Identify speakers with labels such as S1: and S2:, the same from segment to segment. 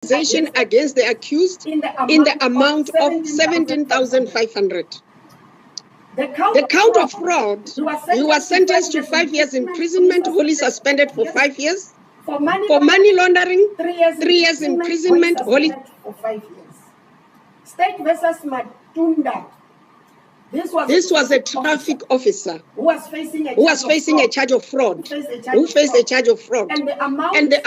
S1: against the accused in the amount of 17,500. The count of fraud, he was sentenced to 5 years imprisonment, wholly suspended for 5 years. For money laundering, 3 years imprisonment, wholly
S2: for 5 years. State versus Matunda.
S1: This was a traffic officer
S2: who was facing
S1: a charge of fraud. Who faced a charge of fraud. And the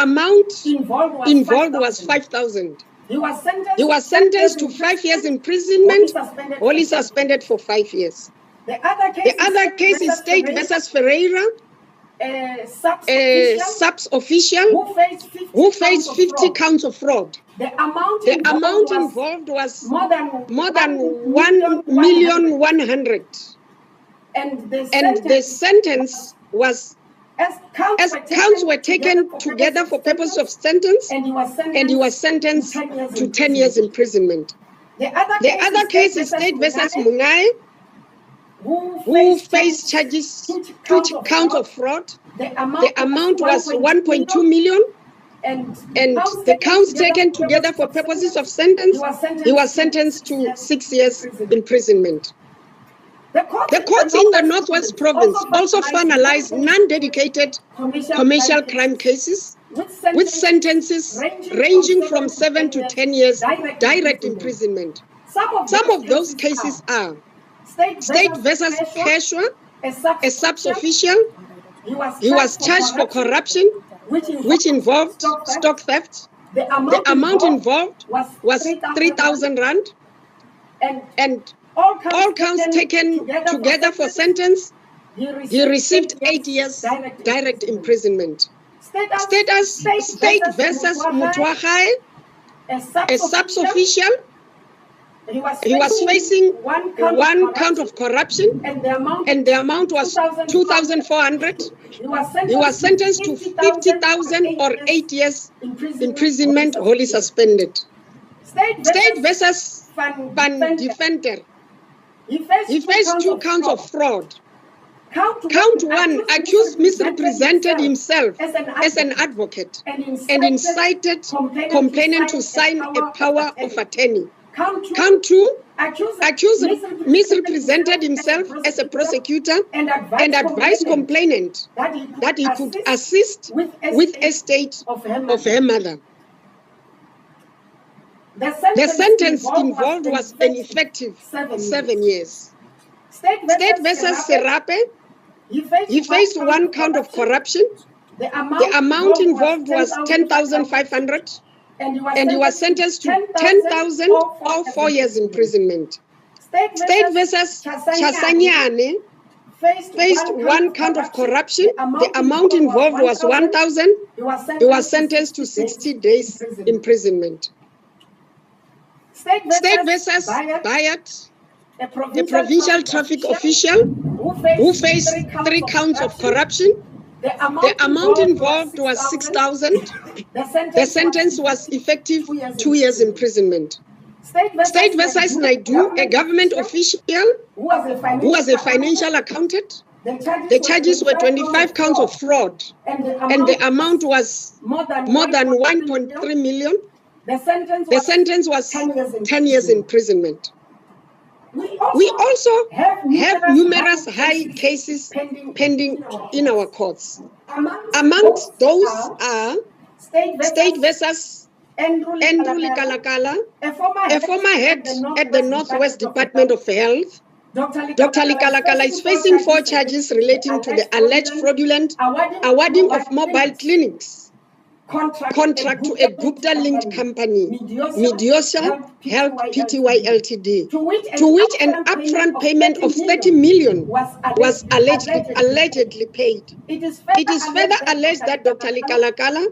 S1: amount involved was 5,000. He was sentenced to 5 years imprisonment, only suspended for 5 years.
S2: The other case is
S1: State versus Ferreira, a subs official who faced 50 counts of fraud.
S2: The
S1: amount involved was more than 1,100,000. And the sentence was, as counts were taken together for purpose of sentence, and he was sentenced to 10 years imprisonment. The other case is State versus Mungai, who faced charges, 2 counts of fraud. The amount was 1.2 million. And the counts taken together for purposes of sentence, he was sentenced to 6 years imprisonment. The courts in the Northwest Province also finalized non-dedicated commercial crime cases with sentences ranging from 7 to 10 years direct imprisonment. Some of those cases are State versus Keshwa, a subs official. He was charged for corruption, which involved stock theft. The amount involved was 3,000 rand. And all counts taken together for sentence, he received 8 years direct imprisonment. State versus Mutwagai, a subs official. He was facing 1 count of corruption, and the amount was 2,400. He was sentenced to 50,000 or 8 years imprisonment, wholly suspended. State versus Van Defender. He faced 2 counts of fraud. Count 1, accused misrepresented himself as an advocate and incited complainant to sign a power of attorney. Count 2, accused misrepresented himself as a prosecutor and advised complainant that he could assist with estate of her mother. The sentence involved was an effective 7 years. State versus Serape, he faced 1 count of corruption. The amount involved was 10,500. And he was sentenced to 10,000 or 4 years imprisonment. State versus Chasanyane faced 1 count of corruption. The amount involved was 1,000. He was sentenced to 60 days imprisonment. State versus Bayat, a provincial traffic official who faced 3 counts of corruption. The amount involved was 6,000. The sentence was effective 2 years imprisonment. State versus Naidu, a government official who was a financial accountant. The charges were 25 counts of fraud, and the amount was more than 1.3 million. The sentence was 10 years imprisonment. We also have numerous high cases pending in our courts. Amongst those are State versus Andrew Likalakala, a former head at the Northwest Department of Health. Dr. Likalakala is facing 4 charges relating to the alleged fraudulent awarding of mobile clinics contract to a Gupta-linked company, Mediosa Health Pty Ltd, to which an upfront payment of 30 million was allegedly paid. It is further alleged that Dr. Likalakala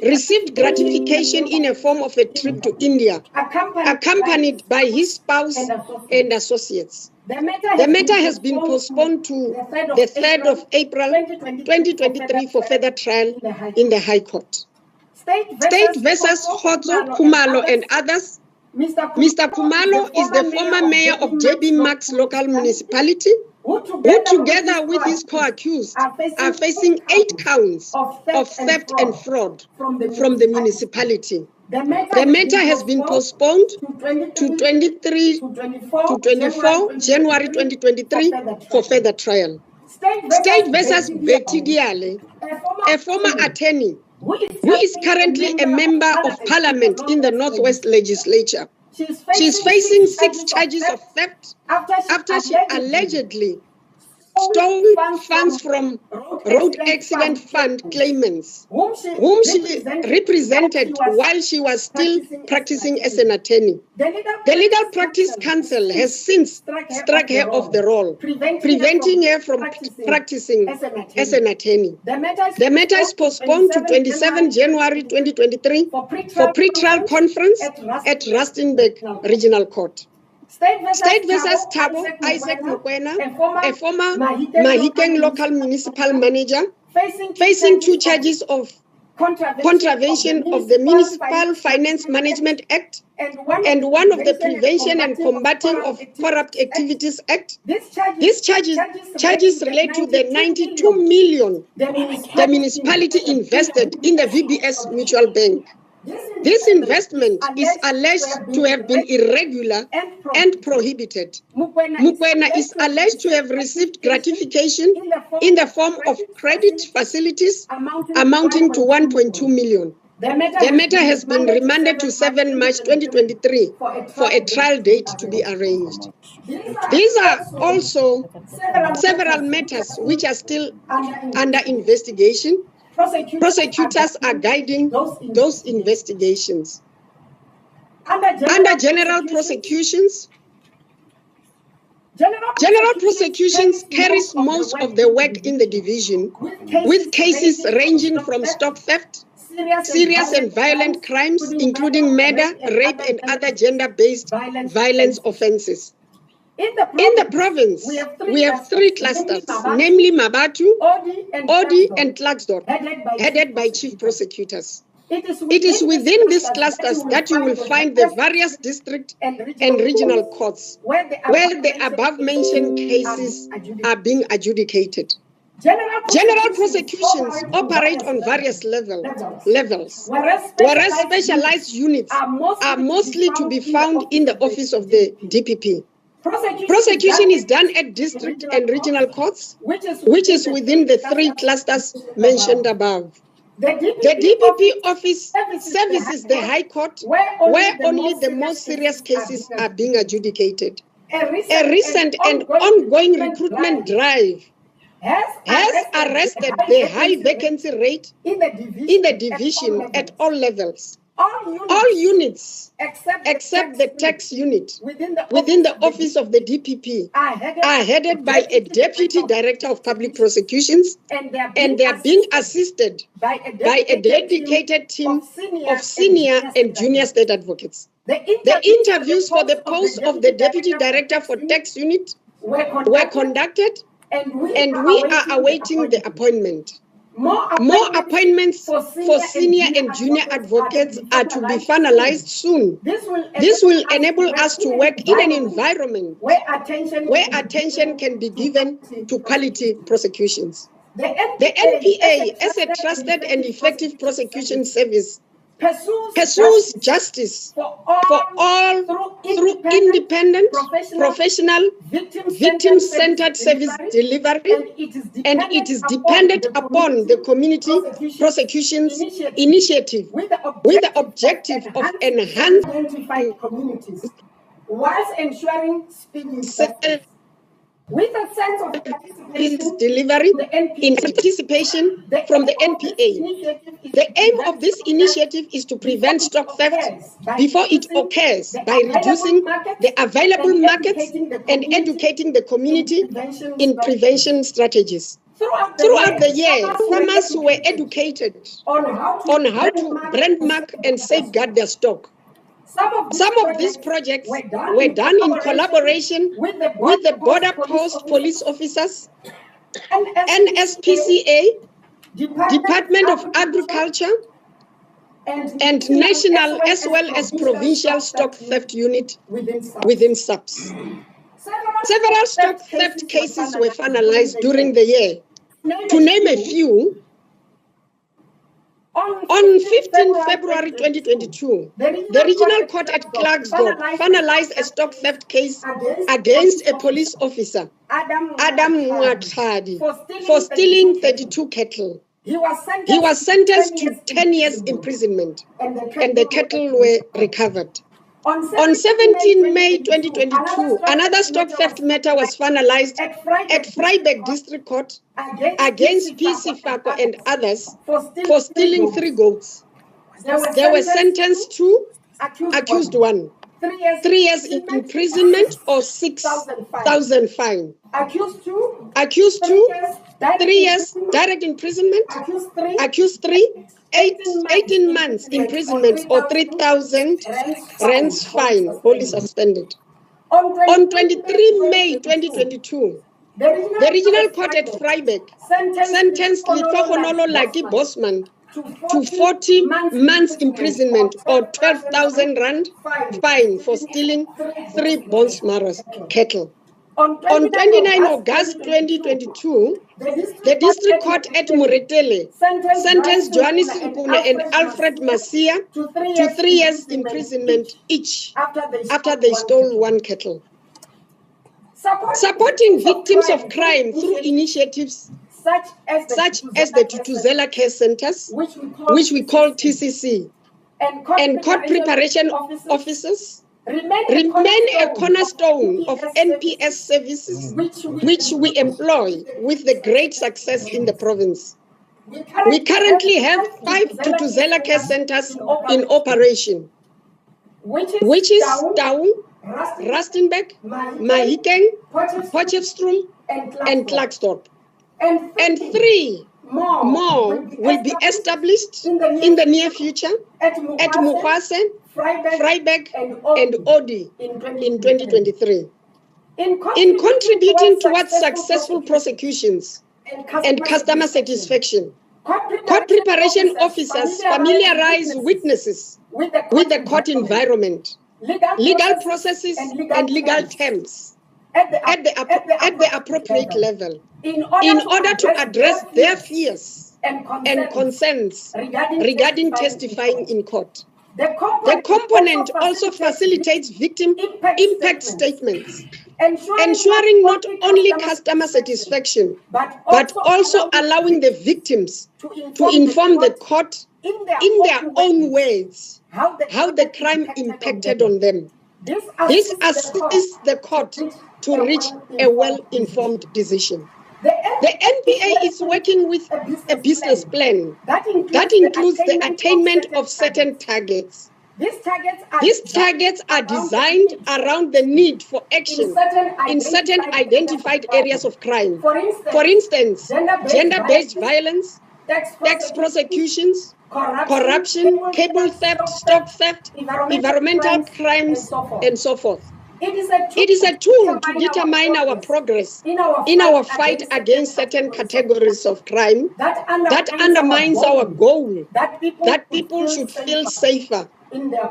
S1: received gratification in a form of a trip to India, accompanied by his spouse and associates. The matter has been postponed to the 3rd of April 2023 for further trial in the High Court. State versus Khotso Khumalo and others. Mr. Khumalo is the former mayor of JB Max local municipality, who together with his co-accused are facing 8 counts of theft and fraud from the municipality. The matter has been postponed to 23 to 24 January 2023 for further trial. State versus Betty Diale, a former attorney who is currently a member of parliament in the Northwest Legislature. She's facing 6 charges of theft after she allegedly stole funds from road accident fund claimants, whom she represented while she was still practicing as an attorney. The Legal Practice Council has since struck her off the roll, preventing her from practicing as an attorney. The matter is postponed to 27 January 2023 for pre-trial conference at Rustenburg Regional Court. State versus Thabo Isaac Mokoena, a former Mahikeng local municipal manager, facing 2 charges of contravention of the Municipal Finance Management Act and one of the Prevention and Combating of Corrupt Activities Act. These charges relate to the 92 million the municipality invested in the VBS Mutual Bank. This investment is alleged to have been irregular and prohibited. Mokoena is alleged to have received gratification in the form of credit facilities amounting to 1.2 million. The matter has been remanded to 7 March 2023 for a trial date to be arranged. These are also several matters which are still under investigation. Prosecutors are guiding those investigations. Under General Prosecutions, General Prosecutions carries most of the work in the division, with cases ranging from stock theft, serious and violent crimes, including murder, rape, and other gender-based violence offenses. In the province, we have 3 clusters, namely Mabatu, Odi, and Klerksdorp, headed by chief prosecutors. It is within these clusters that you will find the various district and regional courts, where the above-mentioned cases are being adjudicated. General prosecutions operate on various levels, whereas specialized units are mostly to be found in the office of the DPP. Prosecution is done at district and regional courts, which is within the 3 clusters mentioned above. The DPP office services the High Court, where only the most serious cases are being adjudicated. A recent and ongoing recruitment drive has arrested the high vacancy rate in the division at all levels. All units, except the tax unit, within the office of the DPP, are headed by a Deputy Director of Public Prosecutions, and they are being assisted by a dedicated team of senior and junior state advocates. The interviews for the post of the Deputy Director for Tax Unit were conducted, and we are awaiting the appointment. More appointments for senior and junior advocates are to be finalized soon. This will enable us to work in an environment where attention can be given to quality prosecutions. The NPA, as a trusted and effective prosecution service, pursues justice for all through independent, professional, victim-centered service delivery, and it is dependent upon the Community Prosecutions Initiative with the objective of enhancing communities whilst ensuring speedy with a sense of delivery in participation from the NPA. The aim of this initiative is to prevent stock theft before it occurs by reducing the available markets and educating the community in prevention strategies. Throughout the year, farmers were educated on how to brand mark and safeguard their stock. Some of these projects were done in collaboration with the Border Post Police Officers, NSPCA, Department of Agriculture, and national as well as provincial stock theft unit within SAPS. Several stock theft cases were finalized during the year. To name a few, On 15 February 2022, the Regional Court at Klerksdorp finalized a stock theft case against a police officer, Adam Makhari, for stealing 32 cattle. He was sentenced to 10 years imprisonment, and the cattle were recovered. On 17 May 2022, another stock theft matter was finalized at Vryburg District Court against PC Fako and others for stealing 3 goats. They were sentenced to accused 1, 3 years imprisonment or 6,000 fine. Accused 2, 3 years direct imprisonment. Accused 3, 18 months imprisonment or 3,000 rands fine, wholly suspended. On 23 May 2022, the Regional Court at Vryburg sentenced Lithogonolo Laki Bosman to 40 months imprisonment or 12,000 rand fine for stealing 3 Bonsmaras cattle. On 29 August 2022, the District Court at Moretele sentenced Johannes Nkune and Alfred Masia to 3 years imprisonment each after they stole 1 cattle. Supporting victims of crime through initiatives such as the Tutuzela Care Centers, which we call TCC, and court preparation officers, remain a cornerstone of NPS services, which we employ with the great success in the province. We currently have 5 Tutuzela Care Centers in operation, which is Tau, Rustenburg, Mahikeng, Potchefstroom, and Klerksdorp. And 3 more will be established in the near future at Mugwase, Vryburg, and Odi in 2023. In contributing towards successful prosecutions and customer satisfaction, court preparation officers familiarize witnesses with the court environment, legal processes, and legal terms at the appropriate level in order to address their fears and concerns regarding testifying in court. The component also facilitates victim impact statements, ensuring not only customer satisfaction, but also allowing the victims to inform the court in their own words how the crime impacted on them. This assists the court to reach a well-informed decision. The NPA is working with a business plan that includes the attainment of certain targets. These targets are designed around the need for action in certain identified areas of crime. For instance, gender-based violence, tax prosecutions, corruption, cable theft, stock theft, environmental crimes, and so forth. It is a tool to determine our progress in our fight against certain categories of crime that undermines our goal that people should feel safer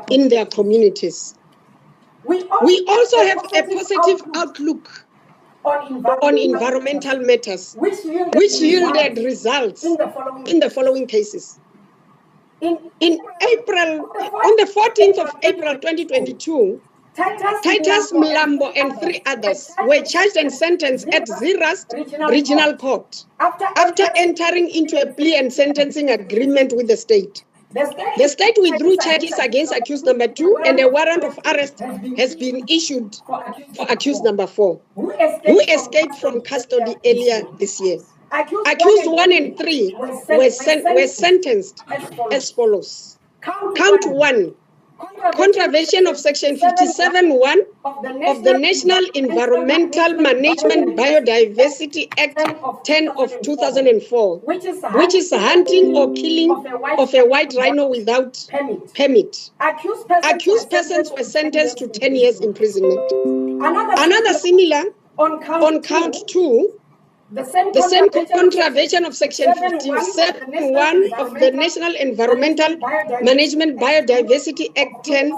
S1: in their communities. We also have a positive outlook on environmental matters, which yielded results in the following cases. In April, on the 14th of April 2022, Titus Mlambo and 3 others were charged and sentenced at Zeerust Regional Court after entering into a plea and sentencing agreement with the state. The state withdrew charges against accused number 2, and a warrant of arrest has been issued for accused number 4, who escaped from custody earlier this year. Accused 1 and 3 were sentenced as follows. Count 1. Contravention of Section 57(1) of the National Environmental Management Biodiversity Act 10 of 2004, which is hunting or killing of a white rhino without permit. Accused persons were sentenced to 10 years imprisonment. Another similar on count 2. The same contravention of Section 57(1) of the National Environmental Management Biodiversity Act 10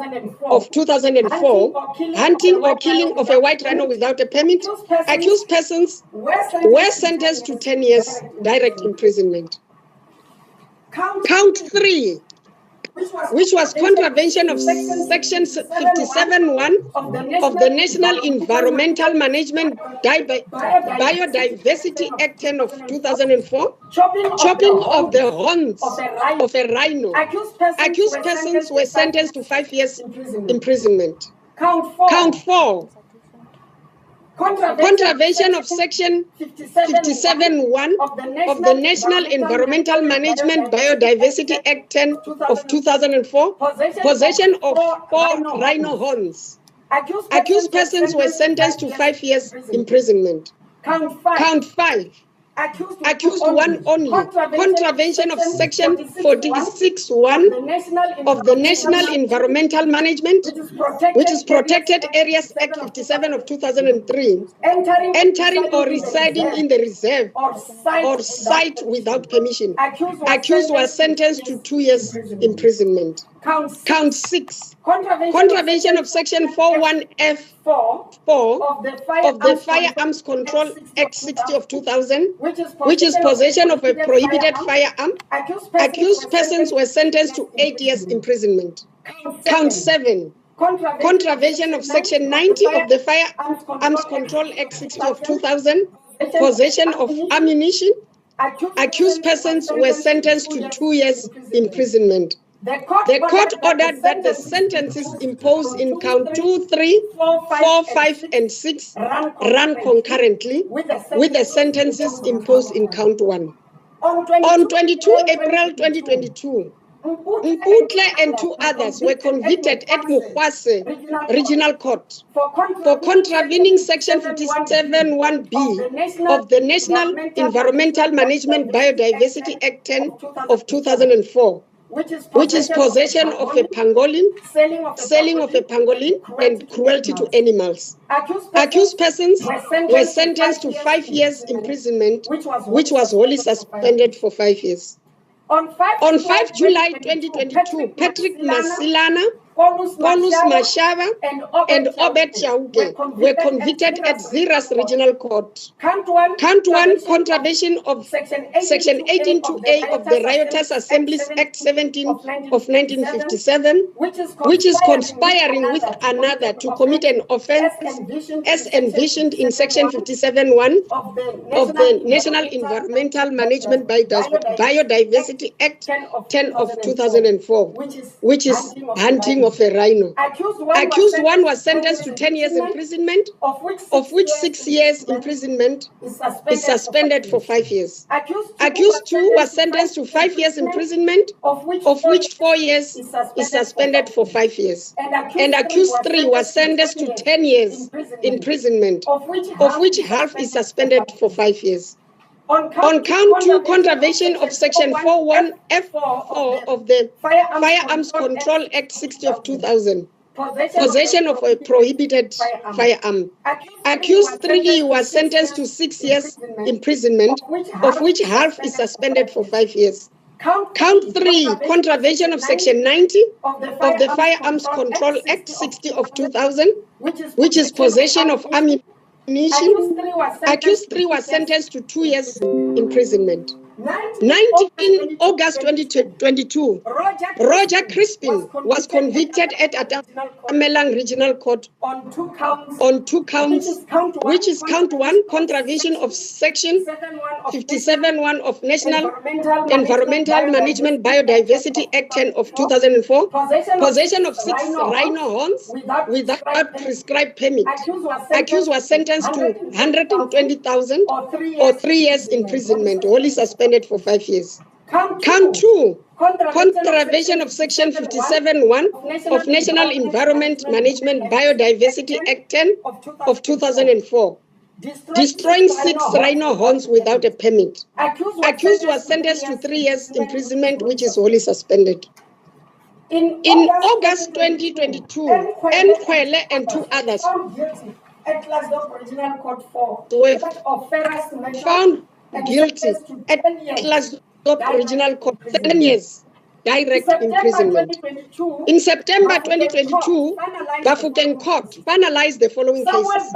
S1: of 2004, hunting or killing of a white rhino without a permit, accused persons were sentenced to 10 years direct imprisonment. Count 3, which was contravention of Section 57(1) of the National Environmental Management Biodiversity Act 10 of 2004, chopping of the horns of a rhino. Accused persons were sentenced to 5 years imprisonment. Count 4. Contravention of Section 57(1) of the National Environmental Management Biodiversity Act 10 of 2004, possession of 4 rhino horns. Accused persons were sentenced to 5 years imprisonment. Count 5. Accused 1 only. Contravention of Section 46(1) of the National Environmental Management, which is Protected Areas Act 57 of 2003, entering or residing in the reserve or site without permission. Accused was sentenced to 2 years imprisonment. Count 6. Contravention of Section 41F(4) of the Firearms Control Act 60 of 2000, which is possession of a prohibited firearm. Accused persons were sentenced to 8 years imprisonment. Count 7. Contravention of Section 90 of the Firearms Control Act 60 of 2000, possession of ammunition. Accused persons were sentenced to 2 years imprisonment. The court ordered that the sentences imposed in count 2, 3, 4, 5, and 6 run concurrently with the sentences imposed in count 1. On 22 April 2022, Mputle and 2 others were convicted at Mukwase Regional Court for contravening Section 57(1)(b) of the National Environmental Management Biodiversity Act 10 of 2004. Which is possession of a pangolin, selling of a pangolin, and cruelty to animals. Accused persons were sentenced to 5 years imprisonment, which was wholly suspended for 5 years. On 5 July 2022, Patrick Masilana, Paulus Mashava, and Obed Chauke were convicted at Ziras Regional Court. Count 1, contravention of Section 18(2)(a) of the Riotous Assemblies Act 17 of 1957, which is conspiring with another to commit an offense as envisioned in Section 57(1) of the National Environmental Management Biodiversity Act 10 of 2004, which is hunting of a rhino. Accused 1 was sentenced to 10 years imprisonment, of which 6 years imprisonment is suspended for 5 years. Accused 2 was sentenced to 5 years imprisonment, of which 4 years is suspended for 5 years. And accused 3 was sentenced to 10 years imprisonment, of which half is suspended for 5 years. On count 2, contravention of Section 41F(4) of the Firearms Control Act 60 of 2000, possession of a prohibited firearm. Accused 3 was sentenced to 6 years imprisonment, of which half is suspended for 5 years. Count 3, contravention of Section 90 of the Firearms Control Act 60 of 2000, which is possession of ammunition. Accused 3 was sentenced to 2 years imprisonment. 19 August 2022, Roger Crispin was convicted at Atamelang Regional Court on 2 counts, which is count 1, contravention of Section 57(1) of National Environmental Management Biodiversity Act 10 of 2004, possession of 6 rhino horns without prescribed permit. Accused was sentenced to 120,000 or 3 years imprisonment, wholly suspended for 5 years. Count 2, contravention of Section 57(1) of National Environment Management Biodiversity Act 10 of 2004, destroying 6 rhino horns without a permit. Accused was sentenced to 3 years imprisonment, which is wholly suspended. In August 2022, Nkwele and 2 others were found guilty at Klasdorp Regional Court 7 years direct imprisonment. In September 2022, Bafokeng Court finalized the following cases.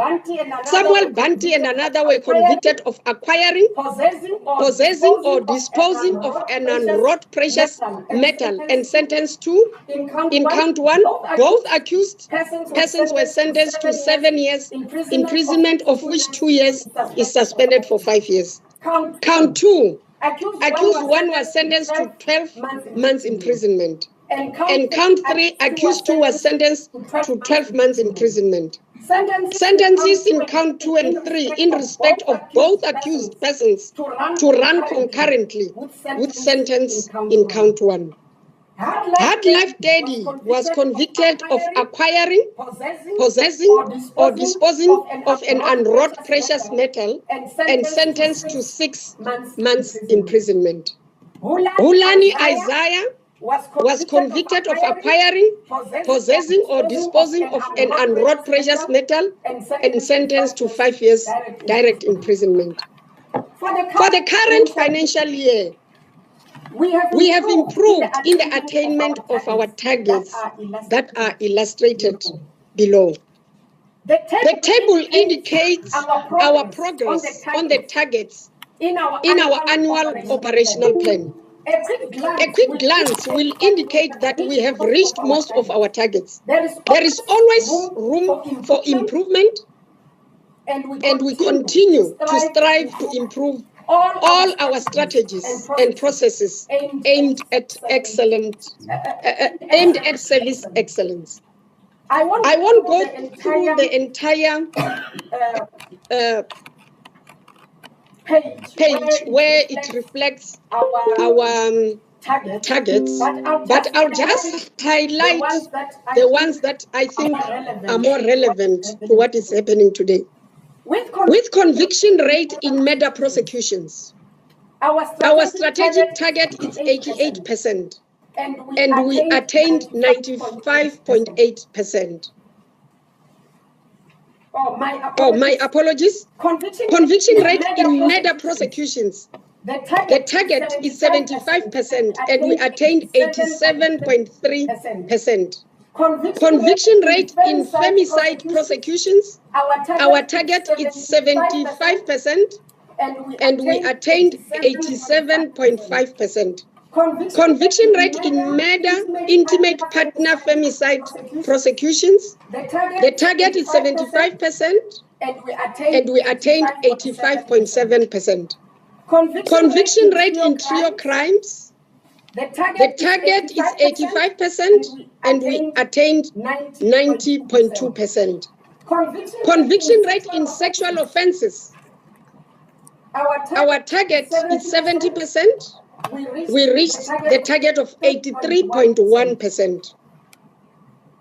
S1: Samuel Banti and another were convicted of acquiring, possessing or disposing of an unwrought precious metal and sentenced to, in count one, both accused persons were sentenced to 7 years imprisonment, of which 2 years is suspended for 5 years. Count two, accused one was sentenced to 12 months imprisonment. And count three, accused two was sentenced to 12 months imprisonment. Sentences in count 2 and 3 in respect of both accused persons to run concurrently with sentence in count 1. Hard Life Daddy was convicted of acquiring, possessing or disposing of an unwrought precious metal and sentenced to 6 months imprisonment. Hulani Isaiah was convicted of acquiring, possessing or disposing of an unwrought precious metal and sentenced to 5 years direct imprisonment. For the current financial year, we have improved in the attainment of our targets that are illustrated below. The table indicates our progress on the targets in our annual operational plan. A quick glance will indicate that we have reached most of our targets. There is always room for improvement, and we continue to strive to improve all our strategies and processes aimed at service excellence. I won't go through the entire page where it reflects our targets, but I'll just highlight the ones that I think are more relevant to what is happening today. With conviction rate in murder prosecutions, our strategic target is 88%, and we attained 95.8%. My apologies. Conviction rate in murder prosecutions, the target is 75%, and we attained 87.3%. Conviction rate in femicide prosecutions, our target is 75%, and we attained 87.5%. Conviction rate in murder intimate partner femicide prosecutions, the target is 75%, and we attained 85.7%. Conviction rate in trio crimes, the target is 85%, and we attained 90.2%. Conviction rate in sexual offenses, our target is 70%. We reached the target of 83.1%.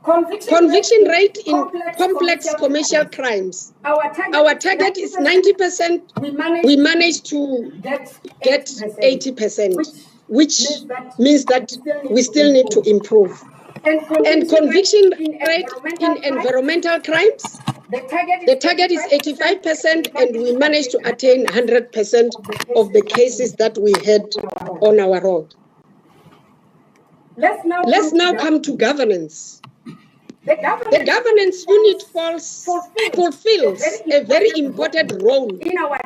S1: Conviction rate in complex commercial crimes, our target is 90%. We managed to get 80%. Which means that we still need to improve. And conviction rate in environmental crimes, the target is 85%, and we managed to attain 100% of the cases that we had on our road. Let's now come to governance. The governance unit fulfills a very important role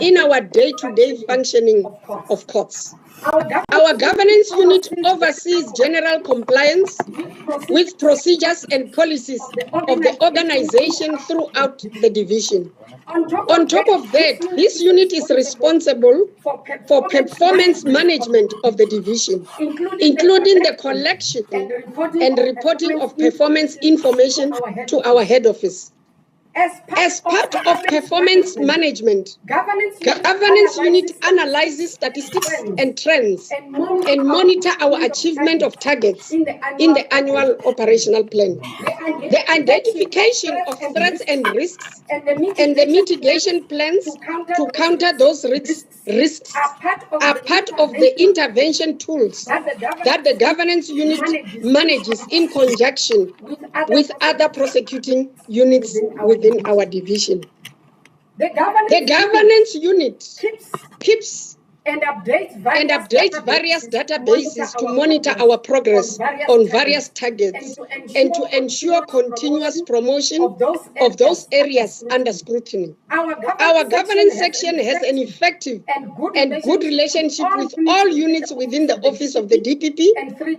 S1: in our day-to-day functioning of courts. Our governance unit oversees general compliance with procedures and policies of the organization throughout the division. On top of that, this unit is responsible for performance management of the division, including the collection and reporting of performance information to our head office. As part of performance management, governance unit analyzes statistics and trends and monitor our achievement of targets in the annual operational plan. The identification of threats and risks and the mitigation plans to counter those risks are part of the intervention tools that the governance unit manages in conjunction with other prosecuting units within our division. The governance unit keeps
S2: and update
S1: various databases to monitor our progress on various targets and to ensure continuous promotion of those areas under scrutiny. Our governance section has an effective and good relationship with all units within the office of the DPP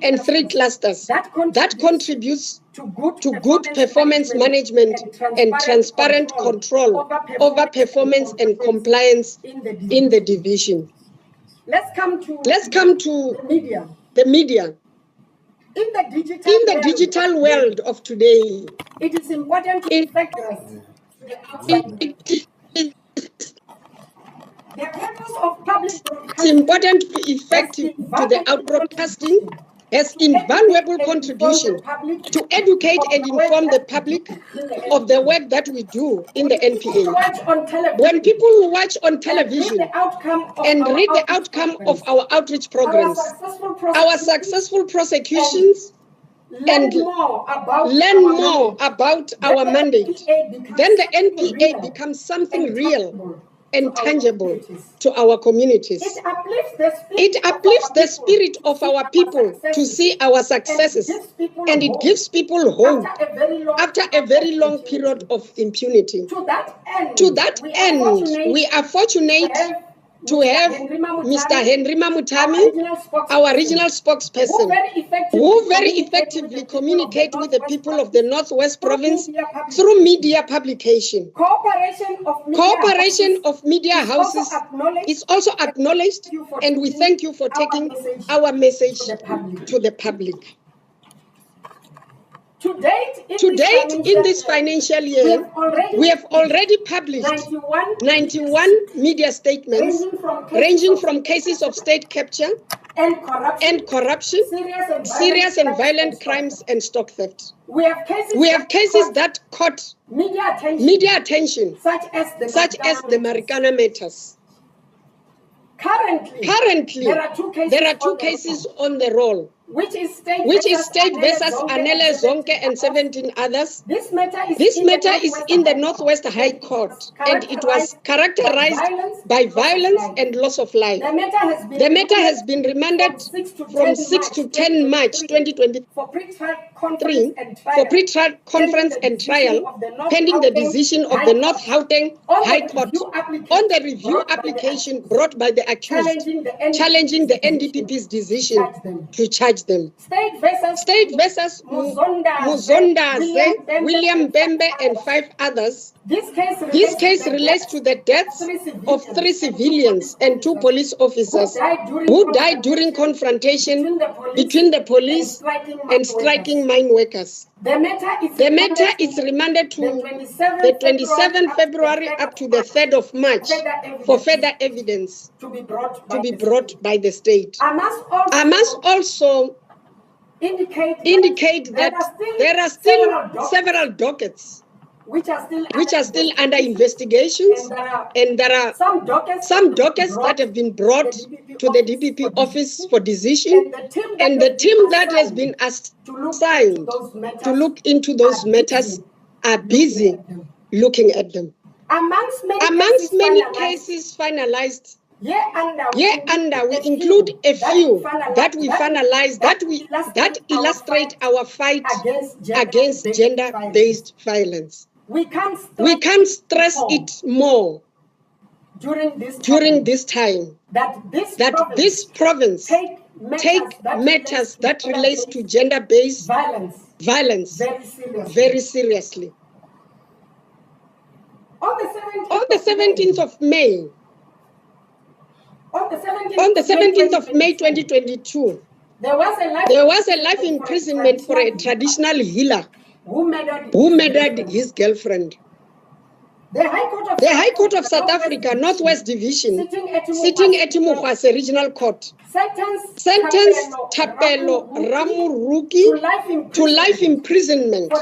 S1: and 3 clusters that contributes to good performance management and transparent control over performance and compliance in the division.
S2: Let's come to
S1: the media.
S2: In the
S1: digital world of today,
S2: it is important to effect the purpose of public
S1: it's important to be effective to the outbroadcasting has invaluable contribution to educate and inform the public of the work that we do in the NPA. When people watch on television and read the outcome of our outreach programs, our successful prosecutions, and learn more about our mandate, then the NPA becomes something real and tangible to our communities. It uplifts the spirit of our people to see our successes, and it gives people hope after a very long period of impunity. To that end, we are fortunate to have Mr. Henry Mamutami, our regional spokesperson, who very effectively communicate with the people of the Northwest Province through media publication. Cooperation of media houses is also acknowledged, and we thank you for taking our message to the public.
S2: To date,
S1: in this financial year, we have already published 91 media statements ranging from cases of state capture and corruption, serious and violent crimes, and stock theft. We have cases that caught media attention, such as the Marikana matters. Currently, there are two cases on the roll, which is State versus Anele Zonke and 17 others. This matter is in the Northwest High Court, and it was characterized by violence and loss of life. The matter has been remanded from 6 to 10 March 2023 for pre-trial conference and trial, pending the decision of the North Gauteng High Court on the review application brought by the accused, challenging the NDPP's decision to charge them. State versus Muzondaze, William Bembe, and 5 others. This case relates to the deaths of 3 civilians and 2 police officers who died during confrontation between the police and striking mine workers. The matter is remanded to the 27th February up to the 3rd of March for further evidence to be brought by the state. I must also indicate that there are still several dockets which are still under investigations, and there are some dockets that have been brought to the DPP office for decision, and the team that has been assigned to look into those matters are busy looking at them. Amongst many cases finalized, we include a few that we finalize that illustrate our fight against gender-based violence. We can't stress it more during this time that this province take matters that relates to gender-based violence very seriously. On the 17th of May, 2022, there was a life imprisonment for a traditional healer who murdered his girlfriend. The High Court of South Africa, Northwest Division, sitting at Mukwase Regional Court, sentenced Thapelo Ramuruki to life imprisonment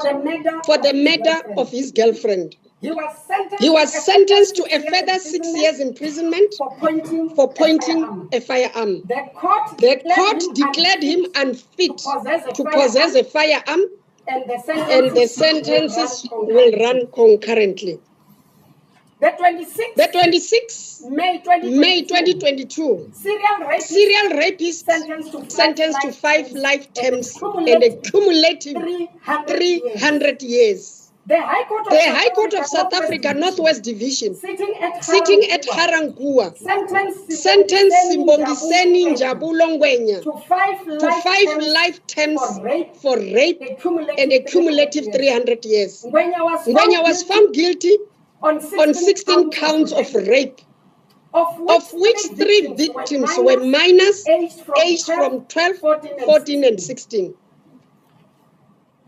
S1: for the murder of his girlfriend. He was sentenced to a further 6 years imprisonment for pointing a firearm. The court declared him unfit to possess a firearm, and the sentences will run concurrently.
S2: The 26th May 2022,
S1: serial rapists sentenced to 5 life terms and a cumulative 300 years.
S2: The High Court of South Africa
S1: Northwest Division,
S2: sitting
S1: at Ga-Rankuwa, sentenced Simbongiseni Njabulo Ngwenya
S2: to 5
S1: life terms for rape
S2: and
S1: a cumulative 300 years.
S2: Ngwenya
S1: was found guilty
S2: on
S1: 16 counts of rape,
S2: of
S1: which 3 victims were minors aged from 12, 14, and 16.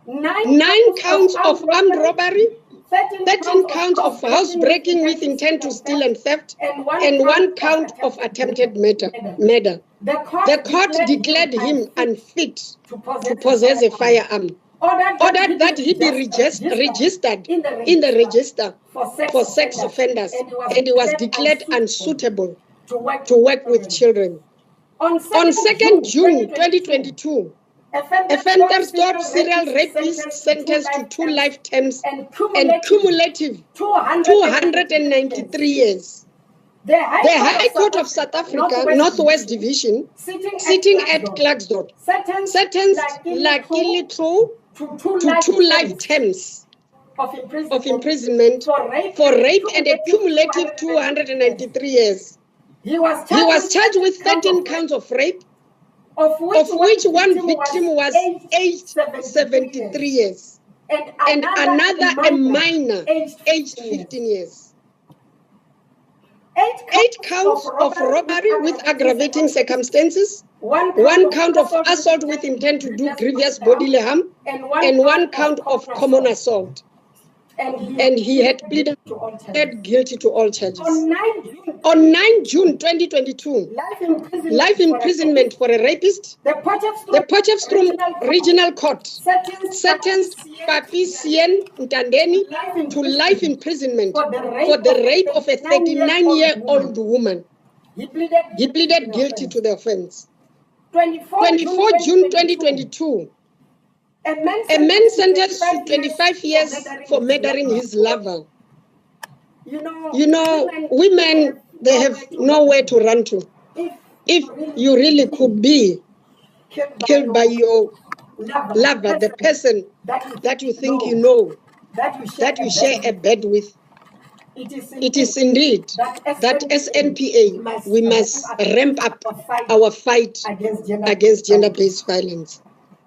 S1: 9 counts of armed robbery, 13 counts of housebreaking with intent to steal and theft, and 1 count of attempted murder. The court declared him unfit to possess a firearm, ordered that he be registered in the register for sex offenders, and he was declared unsuitable to work with children. On 2nd June 2022, offenders stopped serial rapists sentenced to 2 life terms and cumulative 293 years. The High Court of South Africa Northwest Division, sitting at Klerksdorp, sentenced Lucky to 2 life terms of imprisonment for rape and a cumulative 293 years. He was charged with 13 counts of rape, of which 1 victim was aged 73 years, and another a minor aged 15 years. 8 counts of robbery with aggravating circumstances, 1 count of assault with intent to do grievous bodily harm, and 1 count of common assault. And he had pleaded guilty to all charges. On 9 June 2022, life imprisonment for a rapist, the Potchefstroom Regional Court sentenced Papi Sien Ntandeni to life imprisonment for the rape of a 39-year-old woman. He pleaded guilty to the offense. 24 June 2022, a man sentenced to 25 years for murdering his lover. You know, women, they have nowhere to run to. If you really could be killed by your lover, the person that you think you know, that you share a bed with, it is indeed that as NPA, we must ramp up our fight against gender-based violence.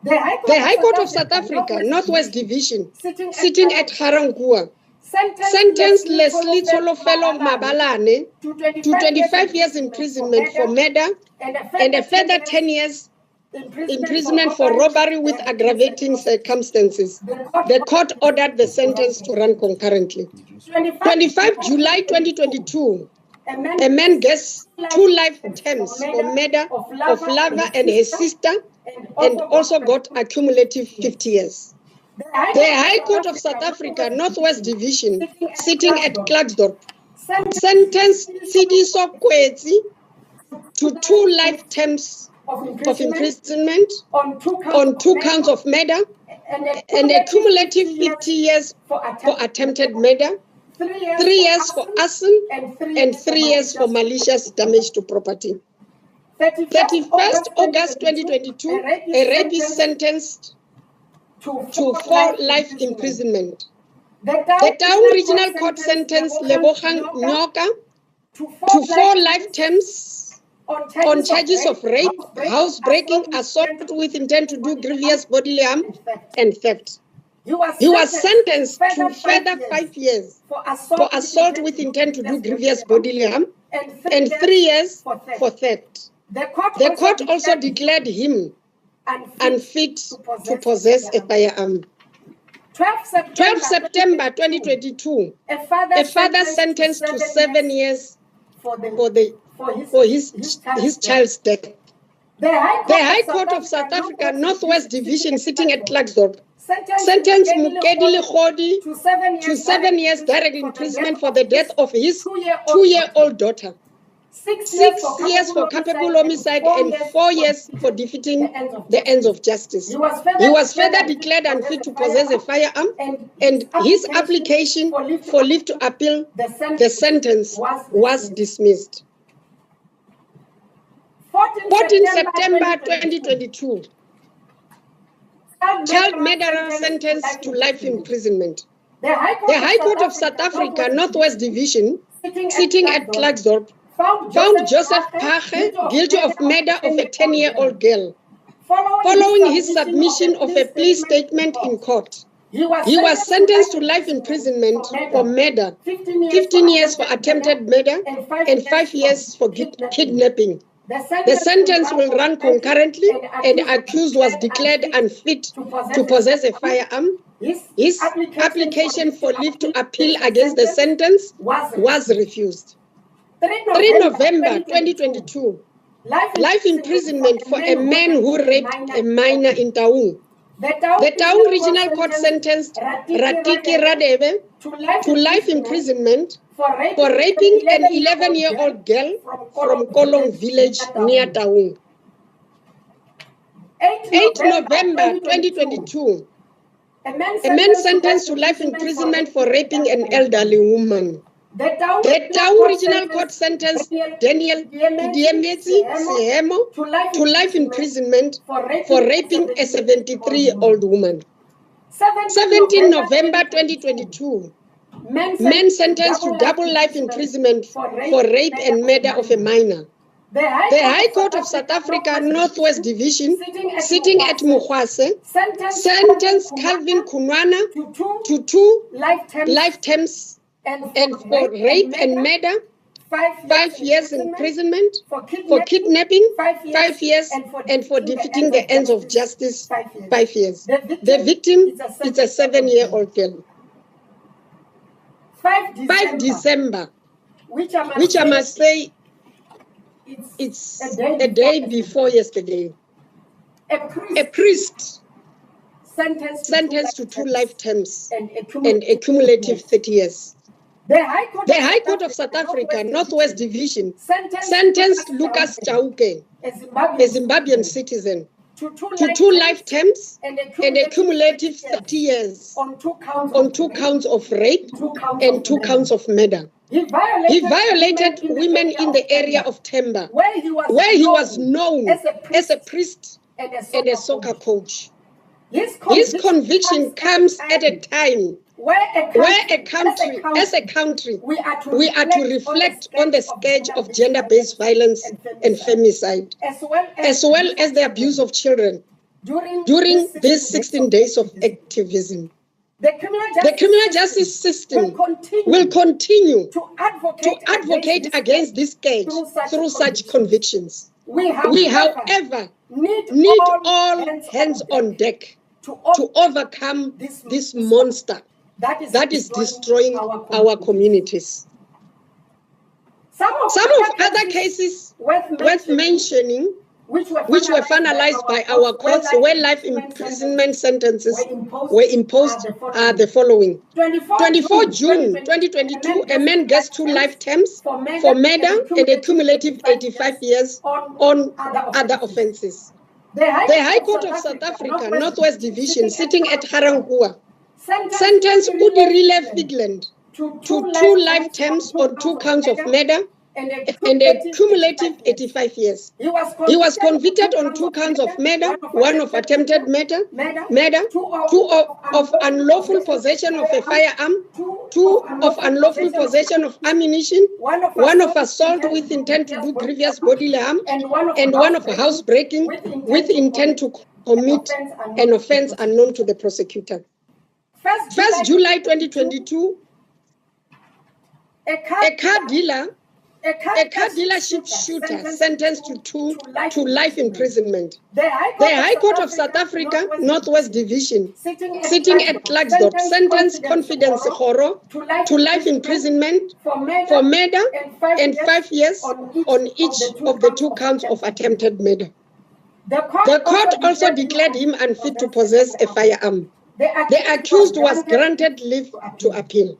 S1: The High Court of South Africa Northwest Division, sitting at Ga-Rankuwa, sentenced Leslie Tsholofelo Mabalane to 25 years imprisonment for murder and a further 10 years imprisonment for robbery with aggravating circumstances. The court ordered the sentence to run concurrently. 25 July 2022, a man gets 2 life terms for murder of lover and his sister, and also got a cumulative 50 years. The High Court of South Africa Northwest Division, sitting at Klerksdorp, sentenced Sidiso Kwetsi to 2 life terms of imprisonment on 2 counts of murder and a cumulative 50 years for attempted murder, 3 years for arson, and 3 years for malicious damage to property. 31st August 2022, a rapist sentenced to 4 life imprisonment. The Town Regional Court sentenced Lebogang Nyoka to 4 life terms on charges of rape, housebreaking, assault with intent to do grievous bodily harm, and theft. He was sentenced to further 5 years for assault with intent to do grievous bodily harm and 3 years for theft. The court also declared him unfit to possess a firearm. 12 September 2022, a father sentenced to 7 years for his child's death. The High Court of South Africa Northwest Division, sitting at Klerksdorp, sentenced Mukedi Lekhodi to 7 years direct imprisonment for the death of his 2-year-old daughter. 6 years for culpable homicide and 4 years for defeating the ends of justice. He was further declared unfit to possess a firearm, and his application for leave to appeal the sentence was dismissed. 14 September 2022, child murderer sentenced to life imprisonment. The High Court of South Africa, Northwest Division, sitting at Klerksdorp, found Joseph Phakhe guilty of murder of a 10-year-old girl. Following his submission of a plea statement in court, he was sentenced to life imprisonment for murder, 15 years for attempted murder, and 5 years for kidnapping. The sentence will run concurrently, and the accused was declared unfit to possess a firearm. His application for leave to appeal against the sentence was refused. 3 November 2022, life imprisonment for a man who raped a minor in Taung. The Taung Regional Court sentenced Ratiki Radebe to life imprisonment for raping an 11-year-old girl from Kolong village near Taung. 8 November 2022, a man sentenced to life imprisonment for raping an elderly woman. The Taung Regional Court sentenced Daniel Idiemezi Sehemo to life imprisonment for raping a 73-year-old woman. 17 November 2022, men sentenced to double life imprisonment for rape and murder of a minor. The High Court of South Africa, Northwest Division, sitting at Mugwase, sentenced Calvin Kunwana to 2 life terms and for rape and murder, 5 years imprisonment, for kidnapping, 5 years, and for defeating the ends of justice, 5 years. The victim is a 7-year-old girl. 5 December, which I must say, it's a day before yesterday. A priest sentenced to 2 life terms and a cumulative 30 years. The High Court of South Africa, Northwest Division, sentenced Lucas Chauke, a Zimbabwean citizen, to 2 life terms and a cumulative 30 years on 2 counts of rape and 2 counts of murder. He violated women in the area of Temba, where he was known as a priest and a soccer coach. His conviction comes at a time where as a country, we are to reflect on the scourge of gender-based violence and femicide, as well as the abuse of children during these 16 days of activism. The criminal justice system will continue to advocate against this scourge through such convictions. We, however, need all hands on deck to overcome this monster that is destroying our communities. Some of other cases worth mentioning, which were finalized by our courts where life imprisonment sentences were imposed, are the following. 24 June 2022, a man gets 2 life terms for murder and a cumulative 85 years on other offences. The High Court of South Africa, Northwest Division, sitting at Harangua, sentenced Udirile Figland to 2 life terms on 2 counts of murder and a cumulative 85 years. He was convicted on 2 counts of murder, 1 of attempted murder, 2 of unlawful possession of a firearm, 2 of unlawful possession of ammunition, 1 of assault with intent to do grievous bodily harm, and 1 of housebreaking with intent to commit an offence unknown to the prosecutor. 1st July 2022, a car dealership shooter sentenced to life imprisonment. The High Court of South Africa, Northwest Division, sitting at Klerksdorp, sentenced Confidence Khoro to life imprisonment for murder and 5 years on each of the 2 counts of attempted murder. The court also declared him unfit to possess a firearm. The accused was granted leave to appeal.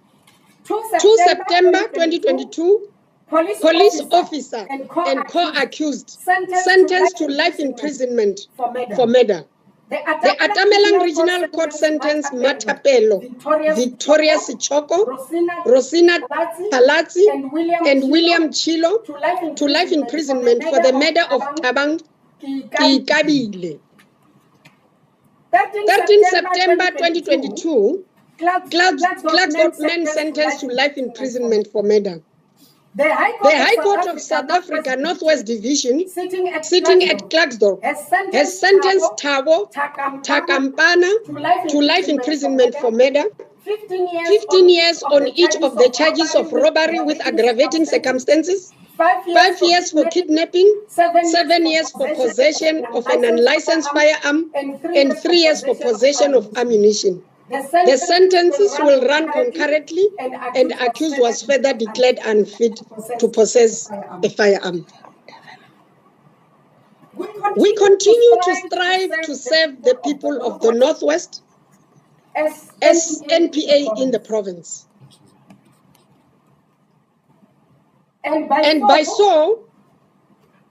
S1: 2 September 2022, police officer and co-accused sentenced to life imprisonment for murder. The Atamelang Regional Court sentenced Matapelo, Victoria Sichoko, Rosina Palazzi, and William Chilo to life imprisonment for the murder of Tabang Kikabile. 13 September 2022, Clarksburg men sentenced to life imprisonment for murder. The High Court of South Africa Northwest Division, sitting at Clarksburg, has sentenced Thabo Takampana to life imprisonment for murder, 15 years on each of the charges of robbery with aggravating circumstances, 5 years for kidnapping, 7 years for possession of an unlicensed firearm, and 3 years for possession of ammunition. The sentences will run concurrently, and the accused was further declared unfit to possess a firearm. We continue to strive to serve the people of the Northwest as NPA in the province. And by so,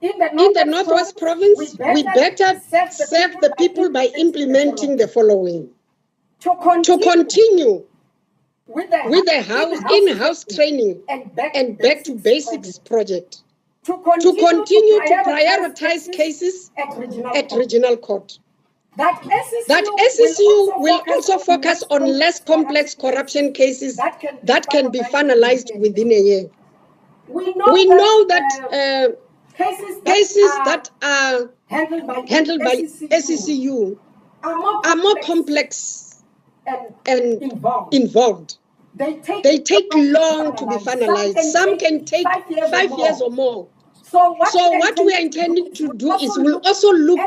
S1: in the Northwest province, we better serve the people by implementing the following. To continue with the in-house training and back to basics project. To continue to prioritize cases at regional court. That SSU will also focus on less complex corruption cases that can be finalized within a year. We know that cases that are handled by SSU are more complex and involved. They take long to be finalized. Some can take 5 years or more. So what we are intending to do is we'll also look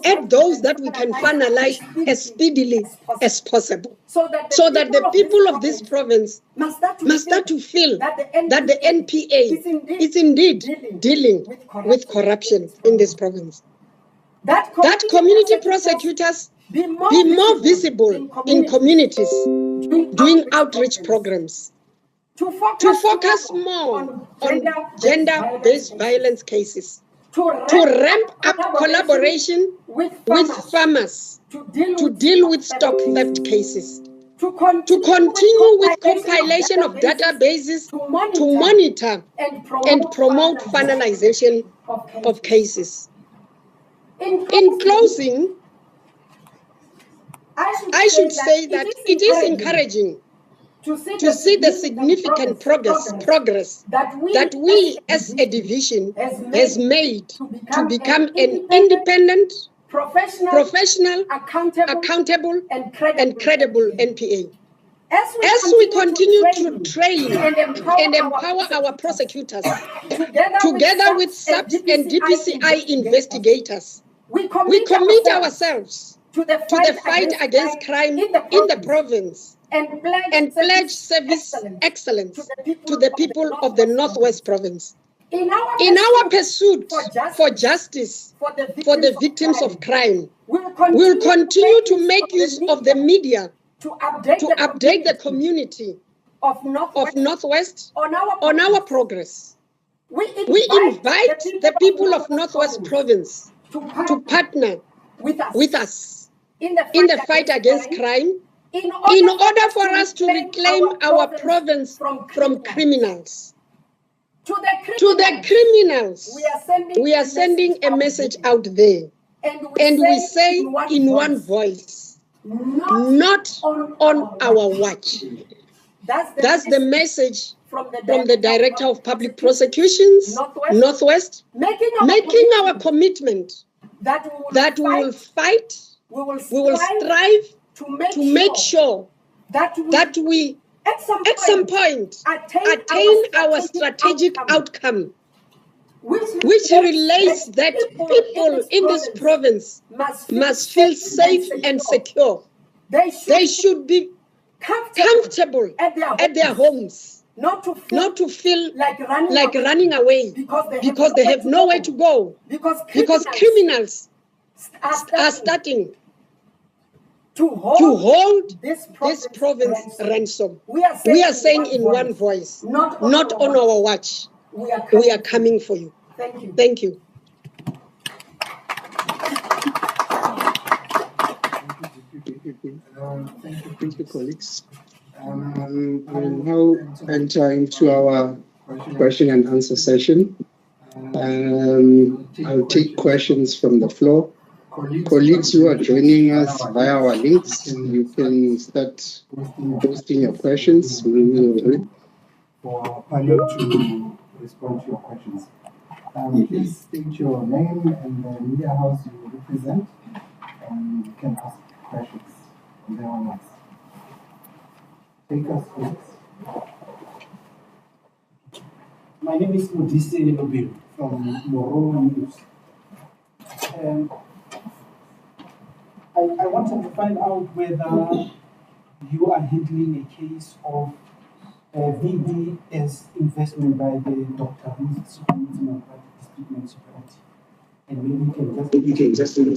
S1: at those that we can finalize as speedily as possible, so that the people of this province must start to feel that the NPA is indeed dealing with corruption in this province. That community prosecutors be more visible in communities doing outreach programs. To focus more on gender-based violence cases, to ramp up collaboration with farmers to deal with stock theft cases, to continue with compilation of databases to monitor and promote finalization of cases. In closing, I should say that it is encouraging to see the significant progress that we as a division has made to become an independent, professional, accountable, and credible NPA. As we continue to train and empower our prosecutors, together with SAPS and DPCI investigators, we commit ourselves to the fight against crime in the province and pledge service excellence to the people of the Northwest province. In our pursuit for justice for the victims of crime, we'll continue to make use of the media to update the community of Northwest on our progress. We invite the people of Northwest province to partner with us in the fight against crime, in order for us to reclaim our province from criminals. To the criminals, we are sending a message out there, and we say in one voice, not on our watch. That's the message from the Director of Public Prosecutions, Northwest, making our commitment that we will fight, we will strive to make sure that we, at some point, attain our strategic outcome, which relates that people in this province must feel safe and secure. They should be comfortable at their homes, not to feel like running away because they have nowhere to go, because criminals are starting to hold this province ransom. We are saying in one voice, not on our watch. we are coming for you.
S2: Thank you.
S1: Thank you.
S3: Thank you, colleagues. We'll now enter into our question and answer session. I'll take questions from the floor. Colleagues who are joining us via our links, you can start posting your questions. We will read.
S4: For our panel to respond to your questions. Please state your name and the media house you represent, and you can ask questions from there onwards. Take us, please.
S5: My name is Modise Obil from Moro News. I wanted to find out whether you are handling a case of VBS investment by the Dr. Who's commitment of district municipality. And maybe you can just
S4: Can you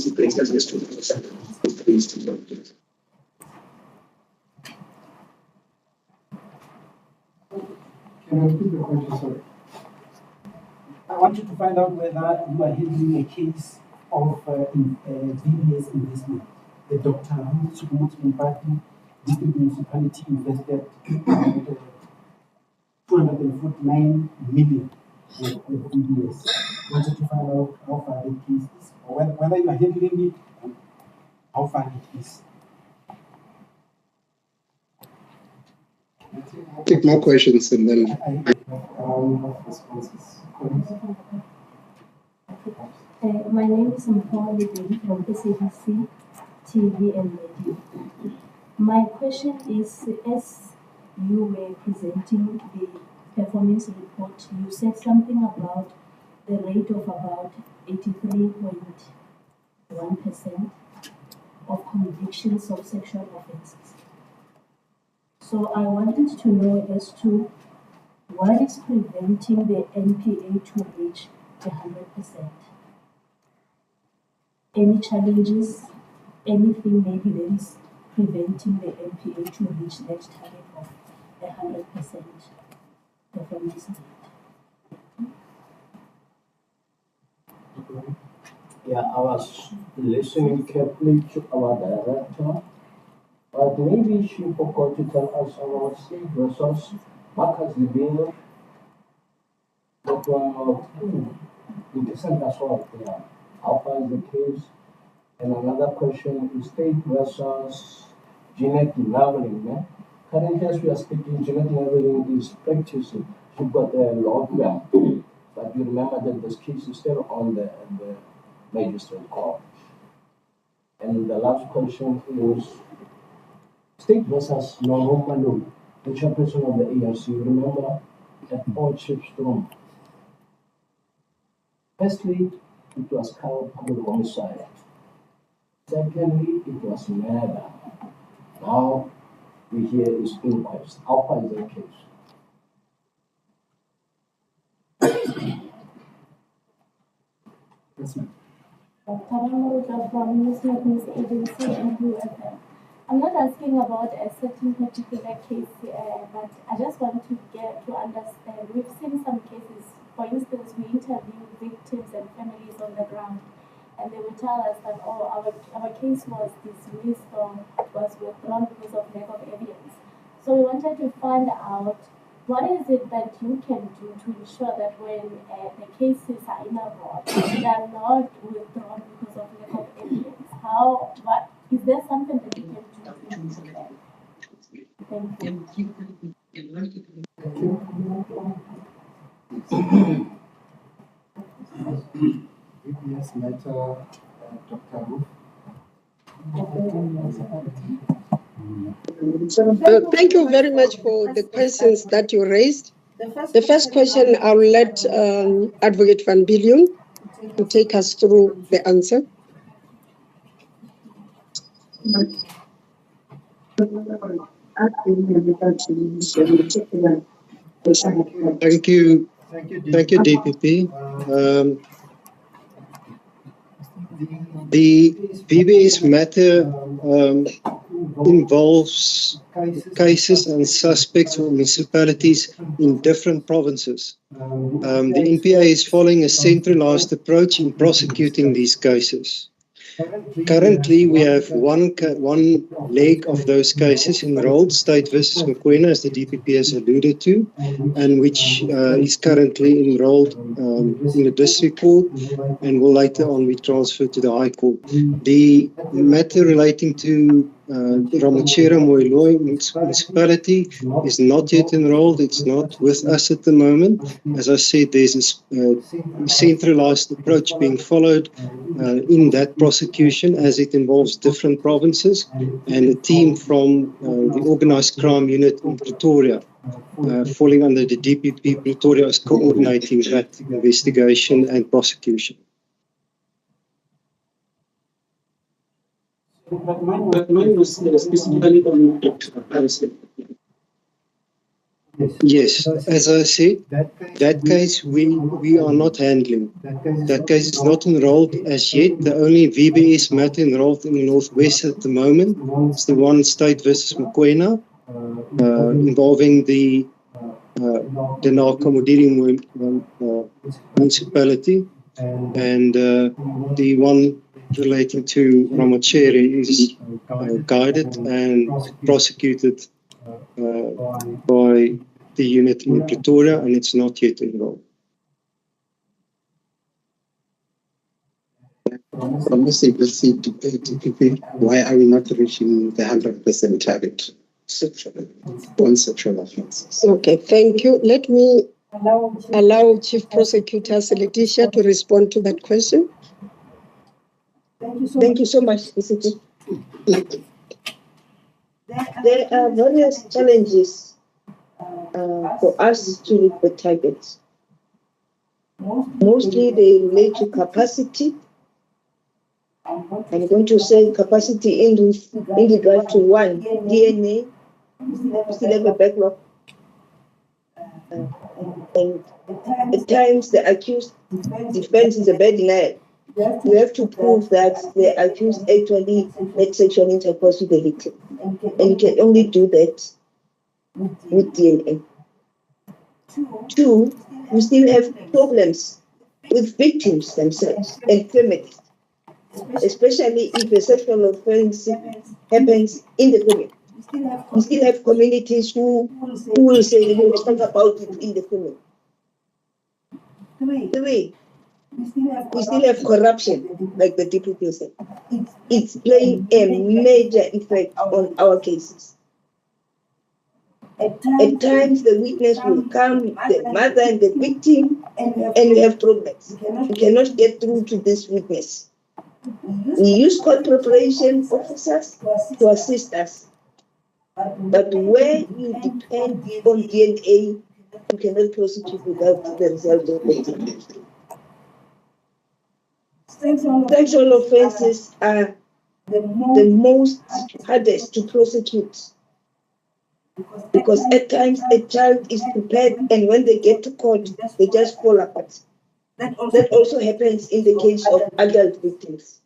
S4: repeat the question, sorry?
S5: I want you to find out whether you are handling a case of VBS investment. The Dr. Who's commitment party district municipality invested 249 million with VBS. Wanted to find out how far the case is, or whether you are handling it and how far it is.
S3: Take more questions and then
S4: responses.
S6: My name is Makhari Sekhaolelo from SABC TV and Radio. My question is, as you were presenting the performance report, you said something about the rate of about 83.1% of convictions of sexual offenses. So I wanted to know as to what is preventing the NPA to reach 100%. Any challenges, anything maybe that is preventing the NPA to reach that target of 100% performance rate?
S7: Yeah, I was listening carefully to our director, but maybe she forgot to tell us about state versus Marcus Libino. But interesting as well. Yeah, how far is the case? And another question is state versus genetic leveling. Yeah? Currently, as we are speaking, genetic leveling is practicing. You've got a law there, but you remember that this case is still on the magistrate court. And the last question is state versus Norman Malone, the chairperson of the ANC. You remember at all chips room. Firstly, it was called public homicide. Secondly, it was murder. Now we hear is inquest. How far is the case?
S4: Yes, ma'am.
S6: From News Agency and UFM. I'm not asking about a certain particular case, but I just want to get to understand. We've seen some cases. For instance, we interview victims and families on the ground, and they will tell us that, oh, our case was dismissed or was withdrawn because of lack of evidence. So we wanted to find out what is it that you can do to ensure that when the cases are in abroad, they are not withdrawn because of lack of evidence. Is there something that you can do to improve that? Thank you.
S4: VPS matter, Dr. Ruth.
S1: Thank you very much for the questions that you raised. The first question, I'll let Advocate Van Billion to take us through the answer.
S3: Thank you, DPP. The VBS matter
S8: involves cases and suspects or municipalities in different provinces. The NPA is following a centralized approach in prosecuting these cases. Currently, we have one leg of those cases enrolled, State versus Mokoena, as the DPP has alluded to, and which is currently enrolled in the district court and will later on be transferred to the High Court. The matter relating to Ramachera Moiloi municipality is not yet enrolled. It's not with us at the moment. As I said, there's a centralized approach being followed in that prosecution, as it involves different provinces, and a team from the Organised Crime Unit in Pretoria, falling under the DPP Pretoria, is coordinating that investigation and prosecution.
S1: But mine was specifically on
S8: Yes, as I said, that case we are not handling. That case is not enrolled as yet. The only VBS matter enrolled in the Northwest at the moment is the one State versus Mokoena, involving the Nakamodiri municipality, and the one relating to Ramachera is guided and prosecuted by the unit in Pretoria, and it's not yet enrolled.
S3: From the DPP, why are we not reaching the 100% target on sexual offences?
S1: Okay, thank you. Let me allow Chief Prosecutor Letitia to respond to that question.
S9: Thank you so much, DCP. There are various challenges for us to reach the targets. Mostly they relate to capacity. I'm going to say capacity in regard to one, DNA. We still have a backlog. And at times the accused defense is a bad denial. You have to prove that the accused actually had sexual intercourse with the victim. And you can only do that with DNA. Two, we still have problems with victims themselves and families, especially if a sexual offense happens in the family. We still have communities who will say, we'll talk about it in the family. Three, we still have corruption, like the DPP said. It's playing a major effect on our cases. At times, the witness will come, the mother and the victim, and we have problems. We cannot get through to this witness. We use court preparation officers to assist us. But where you depend on DNA, you cannot prosecute without the result of it. Sexual offences are the most hardest to prosecute, because at times a child is prepared, and when they get to court, they just fall apart. That also happens in the case of adult victims.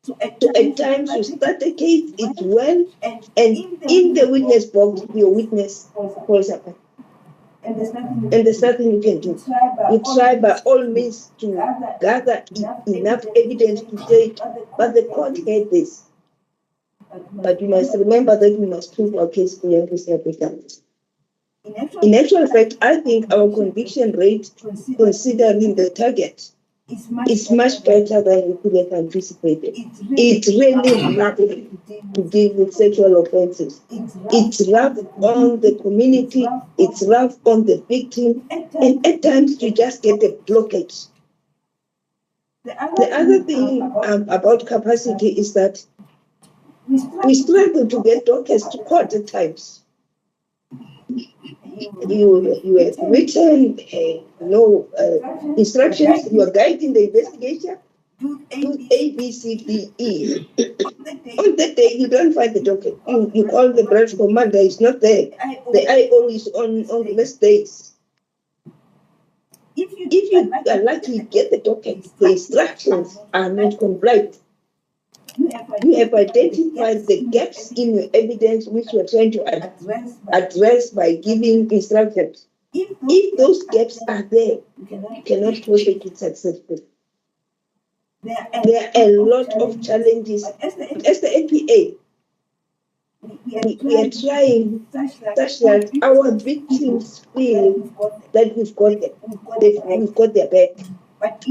S9: So at times you start the case, it's well, and in the witness box, your witness falls apart. And there's nothing you can do. You try by all means to gather enough evidence to say, but the court had this. But you must remember that we must prove our case beyond reasonable doubt. In actual fact, I think our conviction rate, considering the target, is much better than we could have anticipated. It's really nothing to deal with sexual offences. It's rough on the community, it's rough on the victim, and at times you just get a blockage. The other thing about capacity is that we struggle to get doctors to court at times. You have written instructions, you are guiding the investigation, do A, B, C, D, E. On that day, you don't find the docket. You call the branch commander, he's not there. The IO is on the last days. If you are lucky to get the docket, the instructions are not complied. You have identified the gaps in your evidence which you are trying to address by giving instructions. If those gaps are there, you cannot prosecute successfully. There are a lot of challenges. As the NPA, we are trying such that our victims feel that we've got their back. But